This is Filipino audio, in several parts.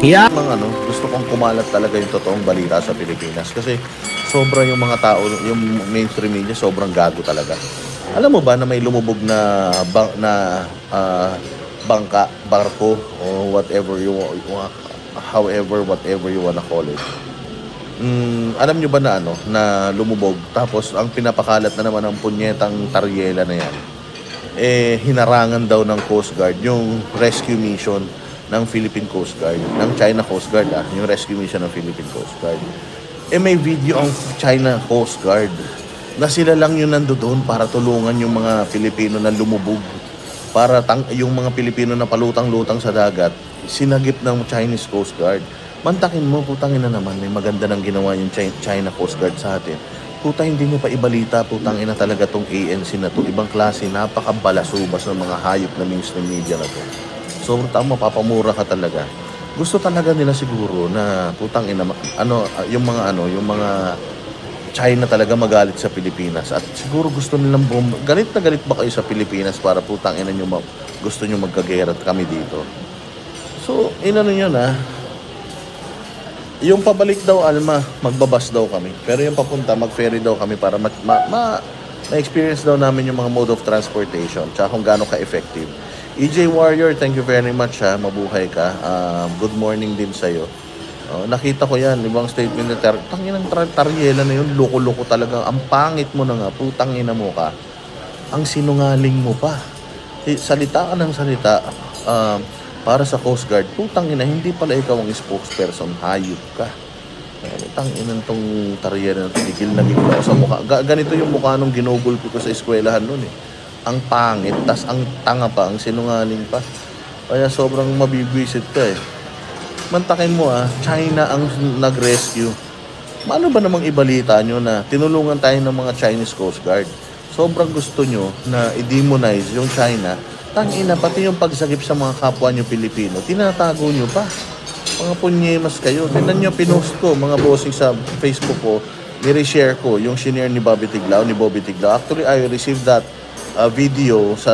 Yeah. Mga gusto kong kumalat talaga yung totoong balita sa Pilipinas kasi sobra yung mga tao, yung mainstream media sobrang gago talaga. Alam mo ba na may lumubog na bangka, barko o whatever whatever you wanna call it. Alam nyo ba na na lumubog tapos ang pinapakalat na naman ng punyetang taryela na yan hinarangan daw ng Coast Guard yung rescue mission ng Philippine Coast Guard, ng China Coast Guard yung rescue mission ng Philippine Coast Guard. May video ang China Coast Guard na sila lang yung nandoon para tulungan yung mga Pilipino na lumubog, para yung mga Pilipino na palutang-lutang sa dagat, sinagip ng Chinese Coast Guard. Mantakin mo, putangin na naman, may maganda nang ginawa yung China Coast Guard sa atin. Puta, hindi nyo pa ibalita, putang ina talaga tong ANC na to. Ibang klase, napakabalasubas ng mga hayop na mainstream media na to. So, mapapamura ka talaga. Gusto talaga nila siguro na putang ina, yung mga China talaga magalit sa Pilipinas. At siguro gusto nilang galit na galit ba kayo sa Pilipinas para putang ina nyo, gusto nyo magkagera at kami dito. So, nyo na, yung pabalik daw, Alma, magbabas daw kami. Pero yung papunta, mag-ferry daw kami para ma-experience daw namin yung mga mode of transportation tsaka kung gaano ka-effective. EJ Warrior, thank you very much ha. Mabuhay ka. Good morning din sa'yo. Nakita ko yan, ibang statement na tanginang taryela na yun, loko-loko talaga. Ang pangit mo na nga, putang ina mo ka. Ang sinungaling mo pa. Salita ka ng salita. Para sa Coast Guard, putang ina, hindi pala ikaw ang spokesperson, hayop ka. Putang ina tong taryera na tigil na gigil ako sa mukha. Ganito yung mukha nung ginugulpi ko sa eskwelahan noon eh. Ang pangit, tas ang tanga pa, ang sinungaling pa. Kaya sobrang mabibwisit ka eh. Mantakin mo China ang nag-rescue. Paano ba namang ibalita nyo na tinulungan tayo ng mga Chinese Coast Guard? Sobrang gusto nyo na i-demonize yung China. Tangina, pati yung pagsagip sa mga kapwa nyo Pilipino, tinatago nyo pa. Mga punyemas kayo. Tingnan nyo, pinost ko, mga bossing sa Facebook ko, nire-share ko yung shinare ni Bobby Tiglao. Actually, I received that video sa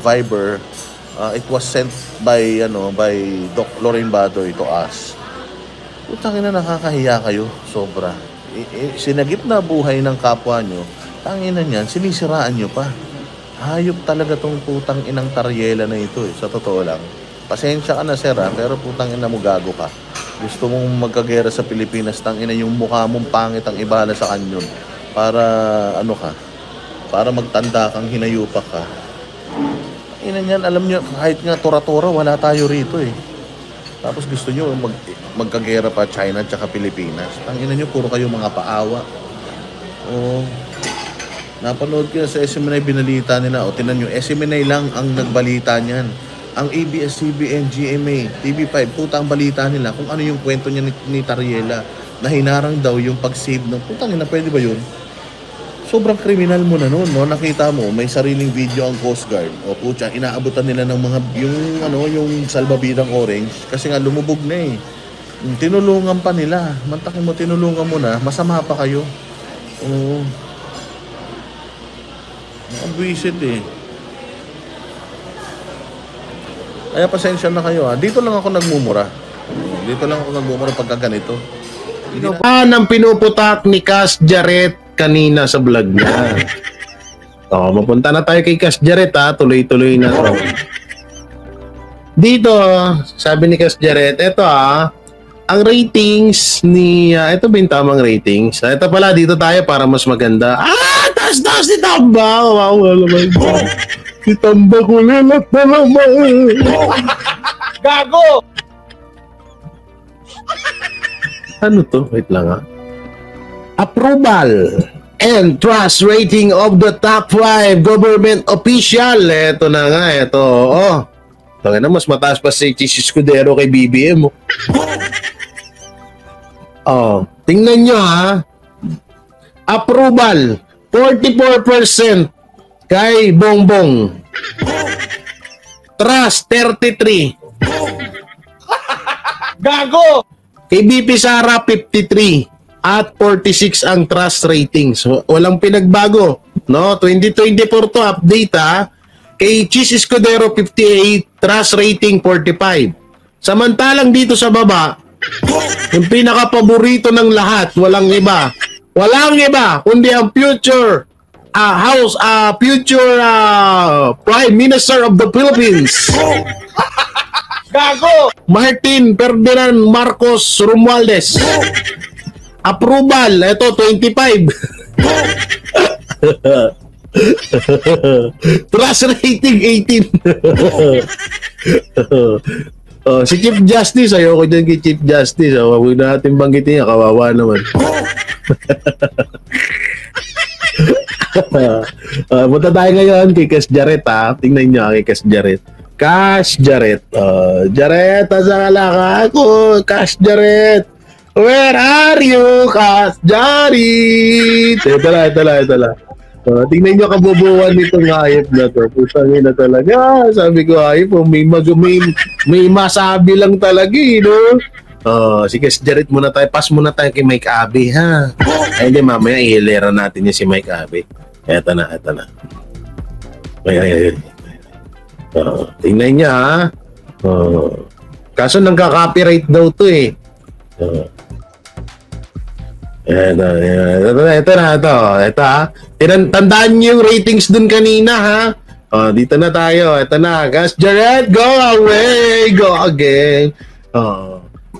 Viber. It was sent by Doc Lorraine Badoy to us. Tangina, nakakahiya kayo, sobra. Sinagip na buhay ng kapwa nyo, tangina niyan, sinisiraan nyo pa. Hayop talaga tong putang inang taryela na ito sa totoo lang. Pasensya ka na sir pero putang ina mo gago ka. Gusto mong magkagera sa Pilipinas, tangina yung mukha mong pangit ang ibala sa kanyon. Para para magtanda kang hinayupak ka. Ina niyan, alam nyo, kahit nga tora-tora, wala tayo rito eh. Tapos gusto nyo magkagera pa China at saka Pilipinas. Tangina nyo, puro kayo mga paawa. Napanood ko sa SMNI binalita nila. Tinan nyo, SMNI lang ang nagbalita niyan. Ang ABS-CBN, GMA, TV5, puta ang balita nila kung ano yung kwento niya ni Tariela na hinarang daw yung pag-save ng putang ina, pwede ba yun? Sobrang kriminal mo na noon, no? Nakita mo, may sariling video ang Coast Guard. Putya, inaabutan nila ng mga, yung salbabidang orange kasi nga lumubog na eh. Tinulungan pa nila. Mantakin mo, tinulungan mo na, masama pa kayo. Ang buwisit eh. Kaya pasensya na kayo Dito lang ako nagmumura. Pagka ganito. Ang pinuputak ni Cass Jarrett kanina sa vlog niya. Mapunta na tayo kay Cass Jarrett tuloy-tuloy na to. Dito, sabi ni Cass Jarrett, ito ang ratings ni, ito ba yung tamang ratings? Ito pala, dito tayo para mas maganda. Taas ni Tamba! Wow, alam mo. Si Tamba ko lilat na naman. Gago! Ano to? Wait lang Approval and trust rating of the top 5 government official. Ito na nga, ito. Tangina na, mas mataas pa si Chis Escudero kay BBM. Tingnan nyo Approval 44% kay Bongbong. Trust 33. Gago! Kay BP Sara 53 at 46 ang trust rating. So walang pinagbago, no? 2024 to update Kay Chis Escudero 58, trust rating 45. Samantalang dito sa baba, yung pinaka-paborito ng lahat, walang iba, kundi ang future Prime Minister of the Philippines. Gago! Martin Ferdinand Marcos Romualdez. Approval, ito 25. Trust rating 18. Si Chief Justice, ayoko dyan kay Chief Justice. Huwag natin banggitin niya, kawawa naman. Punta tayo ngayon kay Cash Jarrett, ha. Tingnan niyo kay Cash Jarrett. Cash Jarrett. Jarrett, asa ka ako? Cash Jarrett. Where are you, Cash Jarrett? Ito lang. Tingnan niyo kabobohan nitong hayop na to. Putangin na talaga. Sabi ko, hayop, may masabi lang talaga, no? Si Cash Jarrett muna tayo. Pass muna tayo kay Mike Abe, ha? Ay, hindi, mamaya ihilera natin niya si Mike Abe. Eto na. Ay. Tingnan niya, ha? Kaso nagka-copyright daw to, eh. Ito, ha? Tandaan niyo yung ratings dun kanina, ha? Dito na tayo. Ito na. Cash Jarrett, go away! Go again.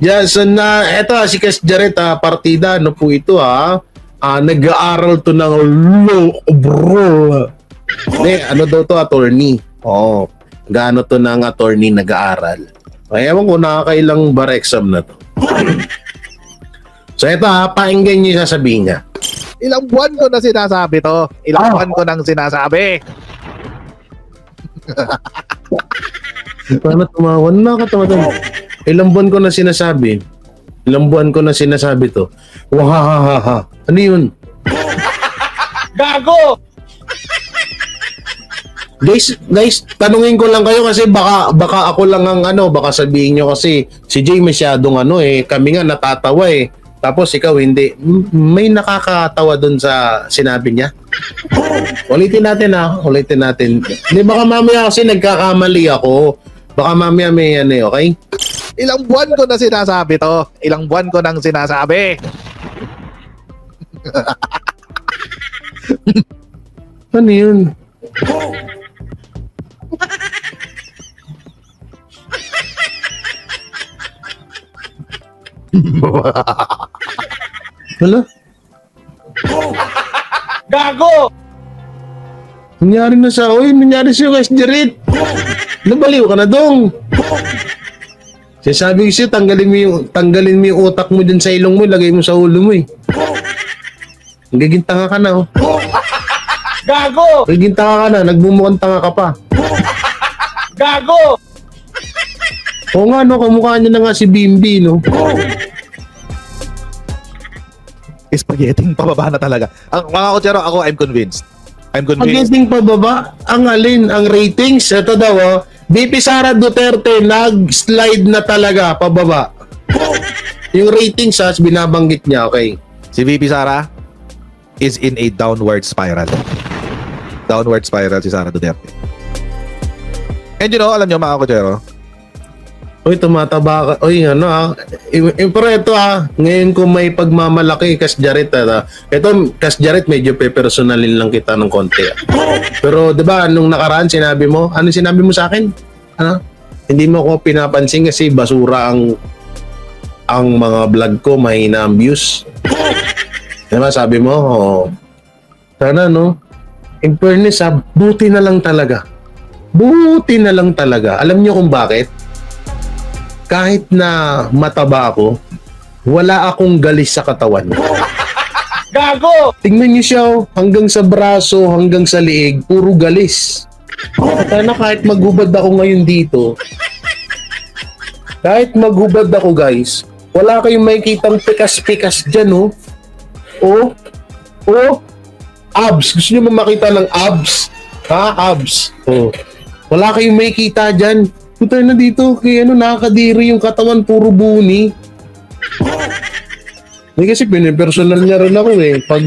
Yes, ito, si Cash Jarrett, partida. Ano po ito, ha? Nag-aaral to ng law, bro. Ano daw to, attorney. Gaano to ng attorney nag-aaral. Ewan ko, nakakailang bar exam na to. So ito, pakinggan niyo yung sasabihin niya. Ilang buwan ko na sinasabi to. Ilang buwan ko nang sinasabi. Paano tumawa? Nakakatawa. Ilang buwan ko na sinasabi to. Wahahaha. Ano yun? Gago! Guys, tanungin ko lang kayo kasi baka ako lang ang baka sabihin nyo kasi si Jay masyadong kami nga natatawa eh. Tapos ikaw hindi. May nakakatawa dun sa sinabi niya. Ulitin natin. Hindi, baka mamaya kasi nagkakamali ako. Baka mamaya may okay? Ilang buwan ko na sinasabi to. Ilang buwan ko nang sinasabi. Ano yun? Wala? Gago! Nangyari sa'yo, Cash Jarrett. Nabaliw ka na dong. Sabi ko siya, tanggalin mo yung utak mo dyan sa ilong mo, lagay mo sa ulo mo eh. Nagiging-tanga ka na, oh. Gago! Nagiging-tanga ka na, nagmumukhang tanga ka pa. Gago! Oo nga, no, kamukha niya na nga si Bimbi, no? Spaghetti pababa na talaga. Mga kutsero, ako, I'm convinced. Spaghetti pababa? Ang alin? Ang ratings? Ito daw, oh. BP Sara Duterte, nag-slide na talaga, pababa. Yung ratings, binabanggit niya, okay? Si VP Sara is in a downward spiral. Downward spiral si Sara Duterte. And alam nyo mga kutsero, Uy, tumataba ka. Uy, pero ito ngayon ko may pagmamalaki, Cash Jarrett. Ito, Cash Jarrett, medyo pe-personalin lang kita ng konti. Pero, di ba, nung nakaraan, sinabi mo sa akin? Hindi mo ako pinapansin kasi basura ang mga vlog ko, mahina ang views. Diba, sabi mo, sana, in fairness, buti na lang talaga. Alam niyo kung bakit? Kahit na mataba ako, wala akong galis sa katawan. Gago! Tingnan niyo siya, hanggang sa braso, hanggang sa liig, puro galis. Sana kahit maghubad ako ngayon dito, guys, wala kayong makikitang pikas-pikas dyan, abs. Gusto niyo makita ng abs? Abs. Wala kayong makikita dyan. Puta na dito, kaya nakakadiri yung katawan, puro buni. Kasi pinipersonal niya rin ako eh. Pag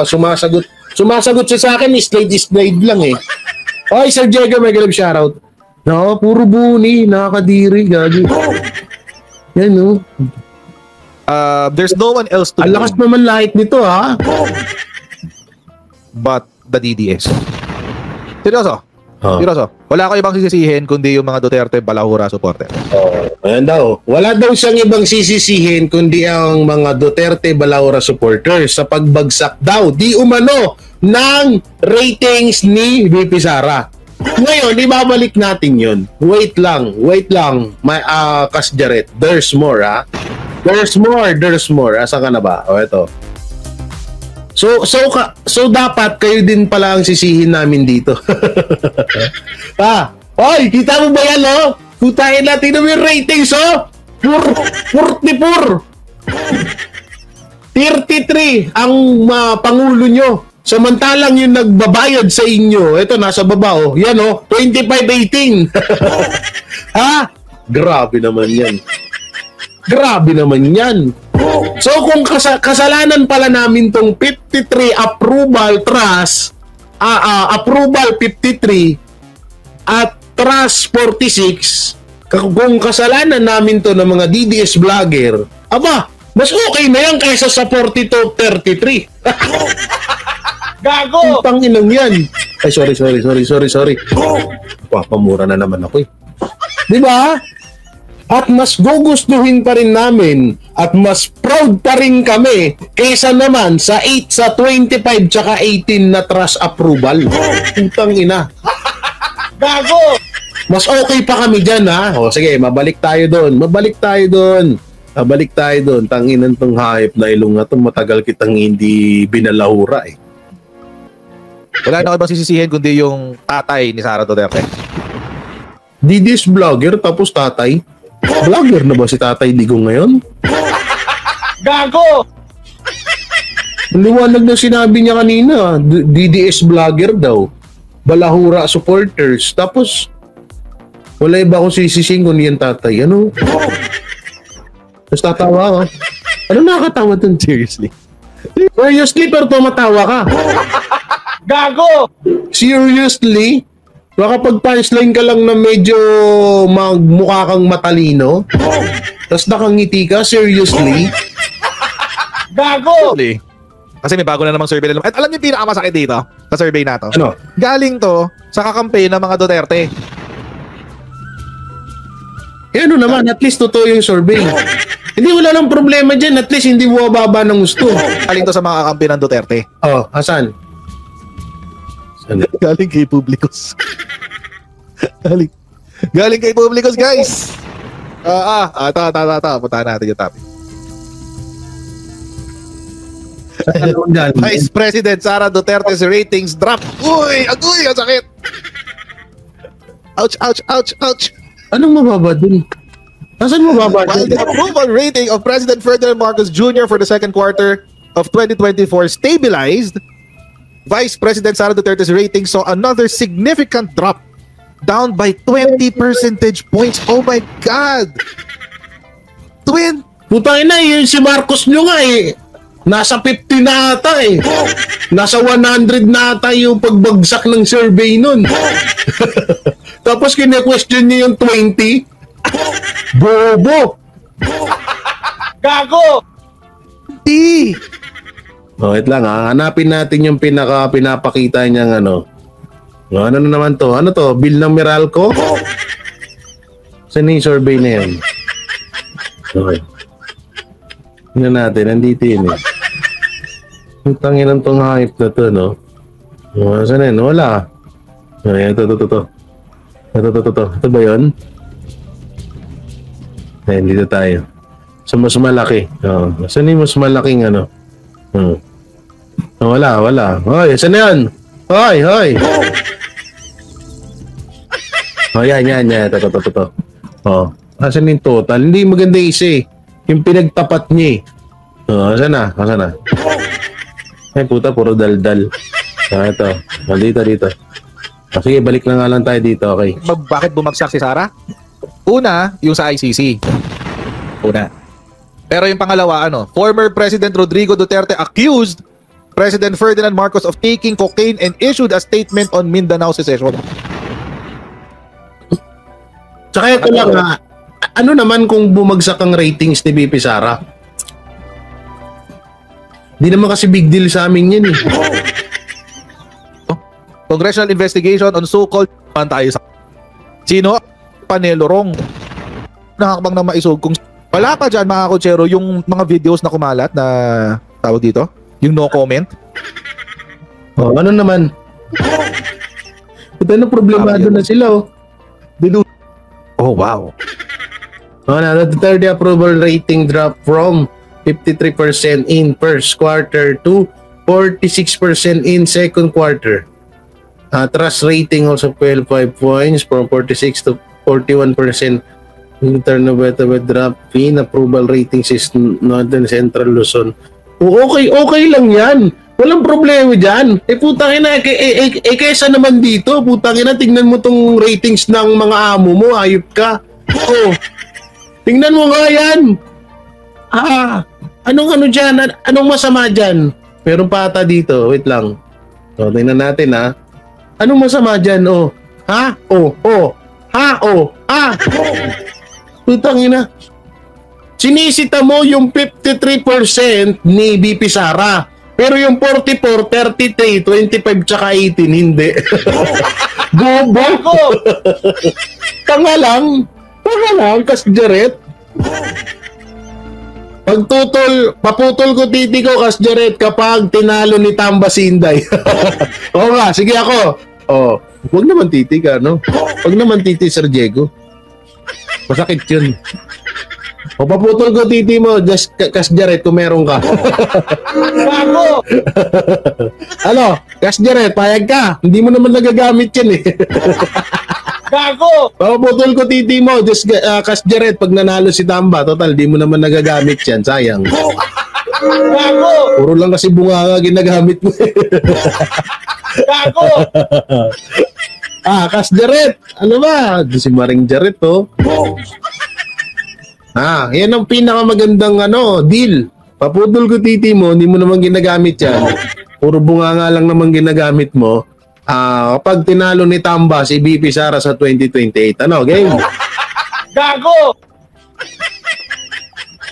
sumasagot siya sa akin, slide lang eh. Oy, Sir Diego, may galib shoutout. No, puro buni, nakakadiri, gagi. Yan, no. There's no one else to Ang lakas blame naman lahit nito, ha? but the DDS. Seryoso? Oh. Seryoso? Wala ko ibang sisisihin kundi yung mga Duterte Balahura supporter. Ayan daw. Wala daw siyang ibang sisisihin kundi ang mga Duterte Balaura supporters sa pagbagsak daw di umano ng ratings ni VP Sara. Ngayon, ibabalik natin yun. Wait lang. May Kas Jaret. There's more, ha? There's more. Asa ka na ba? O, ito. So dapat kayo din pala ang sisihin namin dito. Oy, kita mo ba yan, oh? Putahin natin yung ratings, oh! 44! 33 ang pangulo nyo. Samantalang yung nagbabayad sa inyo, ito nasa baba, oh. Yan, oh, 25-18. Ha? Grabe naman yan. So kung kasalanan pala namin tong 53 approval trust, approval 53 at trust 46, kung kasalanan namin to ng mga DDS vlogger, aba, mas okay na yan kaysa sa 42-33. Gago! Putang inang yan. Ay, sorry. Papamura na naman ako, eh. Di ba? At mas gugustuhin pa rin namin at mas proud pa rin kami kaysa naman sa 8 sa 25 tsaka 18 na trust approval. Putang ina. Gago! Mas okay pa kami dyan, ha? O sige, mabalik tayo doon. Tanginan tong hype na ilong na to, matagal kitang hindi binalahura, eh. Wala na ko ibang sisisihin kundi yung tatay ni Sara Duterte. DDS vlogger tapos tatay. Vlogger na ba si Tatay Digong ngayon? Gago! Ang liwanag na sinabi niya kanina, DDS vlogger daw. Balahura supporters. Tapos, wala iba akong sisising kung yan tatay. Ano? Tapos tatawa ka. Ano nakakatawa dun? Seriously. Seriously, pero tumatawa ka. Gago! Seriously? Baka pag punchline ka lang na medyo magmukha kang matalino, tapos nakangiti ka, seriously? Gago! Actually, kasi may bago na namang survey na naman. At alam niyo yung pinakamasakit dito sa survey na to? Ano? Galing to sa kakampi ng mga Duterte. Eh ano naman, at least totoo yung survey. Hindi, wala nang problema dyan. At least hindi mo baba ng gusto. Galing to sa mga kakampi ng Duterte. Oh, Hasan. Galing kay Publicos. Galing kay Publicos, guys. Puntahan natin yung topic. Vice President Sara Duterte's ratings drop. Uy, ang sakit. Ouch. Anong mababa dun? Nasaan mababa While dun? the approval rating of President Ferdinand Marcos Jr. for the second quarter of 2024 stabilized, Vice President Sara Duterte's rating saw another significant drop, down by 20 percentage points. Oh my God! Putang ina, yun si Marcos nyo nga eh. Nasa 50 na ata eh. Nasa 100 na ata yung pagbagsak ng survey nun. Tapos kine-question niya yung 20. Bobo! Gago! Hindi! Oh, wait lang ha. Hanapin natin yung pinapakita niyang ano. Ano na naman to? Ano to? Bill ng Meralco? Saan yung survey na yan? Okay. Tingnan natin. Nandito yun eh. Ang tanginan tong hype na to, no? Saan na yun? Wala. Ito. Ito ba yun? Ayan, dito tayo. Sa mas malaki. Saan yung mas malaking ano? Wala. Hoy, saan na yan? Hoy! Yan. Ito. Asan yung total? Hindi maganda isa eh. Yung pinagtapat niya eh. Asan na? Ay puta, puro daldal. Ito. Dito. Sige, balik na nga lang tayo dito, okay. Bakit bumagsak si Sara? Una, yung sa ICC. Pero yung pangalawa, former President Rodrigo Duterte accused President Ferdinand Marcos of taking cocaine and issued a statement on Mindanao secession. Tsaka ito lang ha, ano naman kung bumagsak ang ratings ni BP Sara? Di naman kasi big deal sa amin yan eh. Congressional investigation on so-called man tayo sa sino? Panelo Rong. Nakakabang na maisog kung wala pa dyan mga kutsero yung mga videos na kumalat na tawag dito? Yung no comment? Oh, ano naman? Ito na problemado na sila oh. Oh wow. Oh, na the third approval rating drop from 53% in first quarter to 46% in second quarter. Trust rating also fell 5 points from 46 to 41%. Internal drop in approval ratings is Northern Central Luzon. Okay lang yan. Walang problema dyan. Putang ina, kesa naman dito, putang ina, tingnan mo tong ratings ng mga amo mo, ayop ka. Tingnan mo nga yan. Anong dyan? Anong masama dyan? Meron pa ata dito, wait lang. Tingnan natin ha. Anong masama dyan? Putang ina. Sinisita mo yung 53% ni BP Sara. Pero yung 44, 33, 25, tsaka 18, hindi. Bobo! Tanga lang, Kasjaret. Paputol ko titi ko, Kasjaret, kapag tinalo ni Tamba Sinday. Oo nga, sige ako. Huwag naman titi ka, no? Huwag naman titi, Sir Diego. Masakit yun. Paputol ko titi mo, just Kasjaret, kung meron ka. Gago! Ano? Kasjaret, payag ka. Hindi mo naman nagagamit yan eh. Gago! Paputol ko titi mo, just Kasjaret, pag nanalo si Tamba, total, di mo naman nagagamit yan. Sayang. Gago! Puro lang kasi bunga ginagamit mo. Gago! Kasjaret, ano ba? Si Maring Jaret, oh. Yan ang pinakamagandang deal. Paputol ko titi mo, hindi mo naman ginagamit yan. Puro bunga nga lang naman ginagamit mo. Kapag tinalo ni Tamba si BP Sara sa 2028, game? Gago!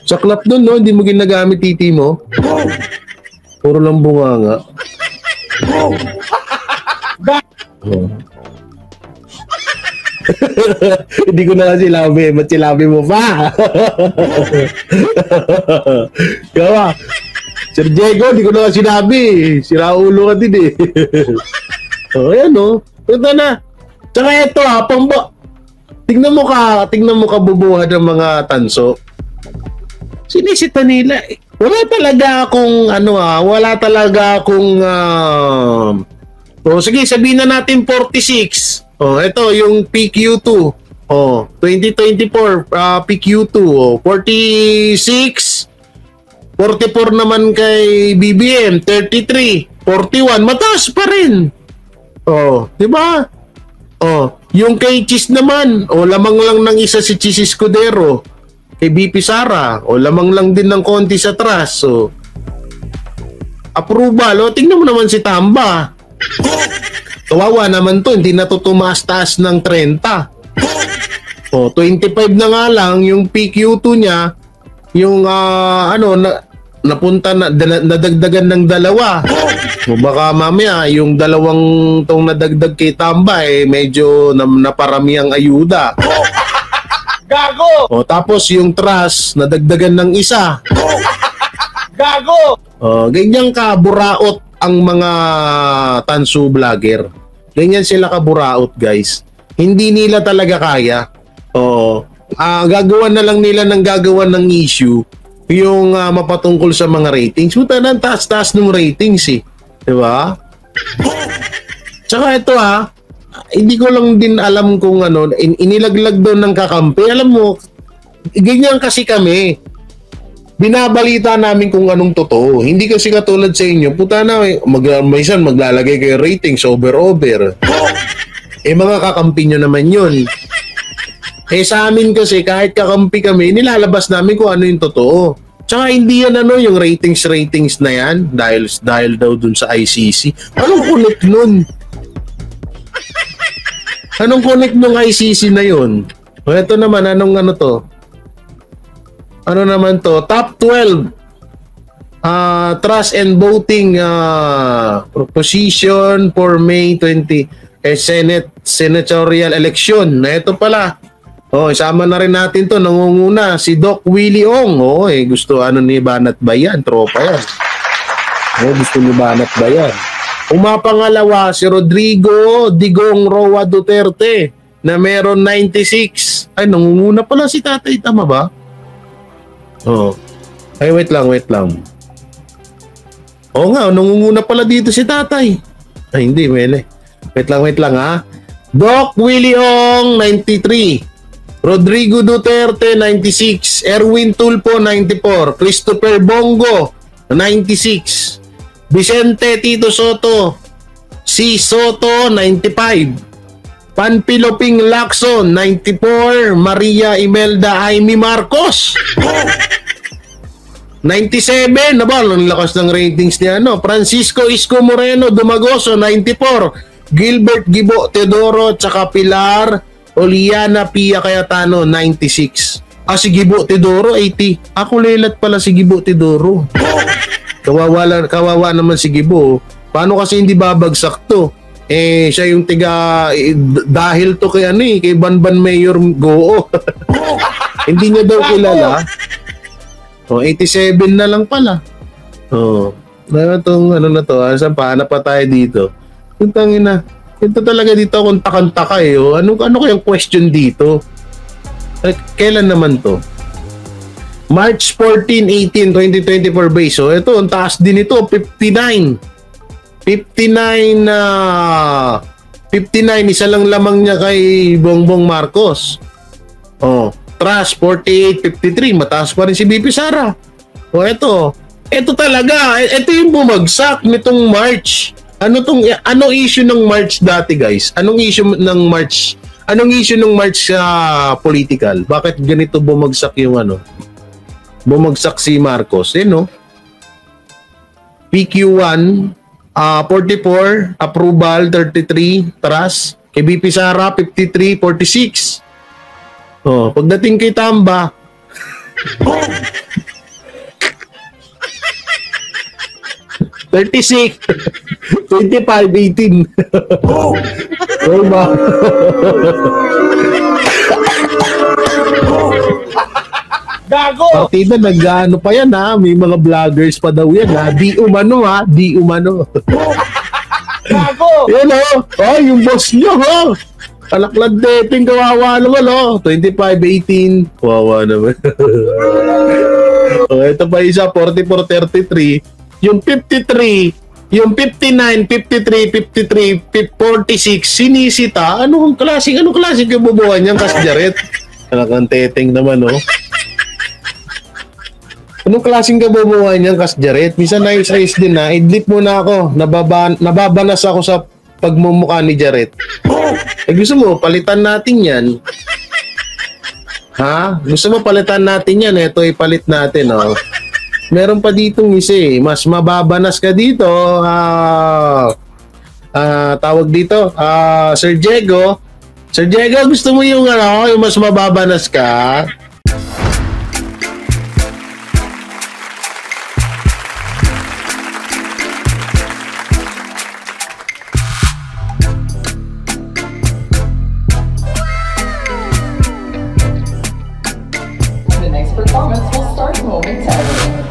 Saklap dun, no? Hindi mo ginagamit titi mo. Puro lang bunga nga. Hindi ko na silabi. Ba't silabi mo pa? Gawa. Sir Diego, hindi ko na sinabi. Sira ulo ka din eh. Ayan o. Ito na. Tsaka ito tingnan mo ka bubuhat ng mga tanso. Sinisita nila. Wala talaga akong sige, sabihin na natin 46. Ito yung PQ2. 2024 PQ2. 46. 44 naman kay BBM. 33. 41. Mataas pa rin. Di ba? Yung kay Chis naman. Lamang lang ng isa si Chis Escudero. Kay BP Sara. Lamang lang din ng konti sa trust. Approval. Tingnan mo naman si Tamba. Kawawa naman to, hindi na to tumaas-taas ng 30. 25 na nga lang yung PQ2 niya, yung napunta na nadagdagan ng 2. Baka mamaya yung 2 tong nadagdag kay Tamba medyo naparami ang ayuda. Gago! Tapos yung trust nadagdagan ng 1. Gago! Ganyan ka buraot ang mga tanso vlogger. Ganyan sila kaburaot, guys. Hindi nila talaga kaya. Gagawa na lang nila ng issue yung mapatungkol sa mga ratings. Puta na, taas-taas ng ratings eh. Diba? Tsaka ito hindi ko lang din alam kung inilaglag doon ng kakampi. Alam mo, ganyan kasi kami. Binabalita namin kung anong totoo. Hindi kasi katulad sa inyo, puta na, minsan maglalagay kayo ratings over. Mga kakampi nyo naman yun. Sa amin kasi, kahit kakampi kami, nilalabas namin kung ano yung totoo. Tsaka hindi yan yung ratings na yan, dahil daw dun sa ICC. Anong connect nun? Anong connect nung ICC na yun? O ito naman, anong ano to? Ano naman to? Top 12 trust and voting proposition for May 20 senatorial election. Na ito pala. Isama na rin natin to. Nangunguna si Doc Willie Ong. Gusto ano ni Banat Bayan. Tropa yan. Gusto ni Banat Bayan. Umapangalawa si Rodrigo Digong Roa Duterte na meron 96. Ay, nangunguna pala si tatay. Tama ba? Ay, wait lang. Oo nga, nangunguna pala dito si tatay. Ay, hindi, mele. Wait lang ha. Doc Willie Ong, 93. Rodrigo Duterte, 96. Erwin Tulfo, 94. Christopher Bongo, 96. Vicente Tito Soto, C. Soto, 95. Panpiloping Lacson, 94. Maria Imelda Jaime Marcos, 97. Ang lakas ng ratings niya. Francisco Isko Moreno Dumagoso, 94. Gilbert Gibo Teodoro, tsaka Pilar Oliana Pia Cayetano, 96. Si Gibo Teodoro, 80. Ako lelat pala si Gibo Teodoro. Kawawa naman si Gibo. Paano kasi hindi babagsak to? Siya yung dahil to kay kay Banban Mayor Goo. Hindi niya daw kilala. 87 na lang pala. Itong ano na to, saan pa? Hanap pa tayo dito. Yung tangina. Ito talaga dito akong takang-taka Ano kayang question dito? Kailan naman to? March 14, 18, 2024 base. Ito, ang taas din ito, 59. 59, isa lang lamang niya kay Bongbong Marcos. Trust, 48, 53. Mataas pa rin si BP Sara. Ito talaga. Ito yung bumagsak nitong March. Anong issue ng March dati, guys? Anong issue ng March political? Bakit ganito bumagsak yung bumagsak si Marcos? PQ1, 44, approval, 33, trust. Kay BP Sara, 53, 46. Pagdating kay Tamba, $36, 25, 18. Diba? Gago! Partida, nag-ano pa yan may mga vloggers pa daw yan di umano Gago! Yan yung boss nyo Alaklad dating, kawawa naman 25, 18. Kawawa naman. Ito pa isa, 44, 33. Yung 53, yung 59, 53, 46, sinisita. Anong klaseng kabubuhan niyang kasjaret? Talagang teteng naman Anong klaseng kabubuhan niyang kasjaret? Minsan na-size din idlip muna ako. Nababanas ako sa pagmumukha ni Jaret. Gusto mo, palitan natin yan. Gusto mo palitan natin yan? Ito, ipalit natin, Meron pa ditong isa mas mababanas ka dito. Tawag dito, Sir Diego. Sir Diego, gusto mo yung yung mas mababanas ka? The next performance will start momentarily.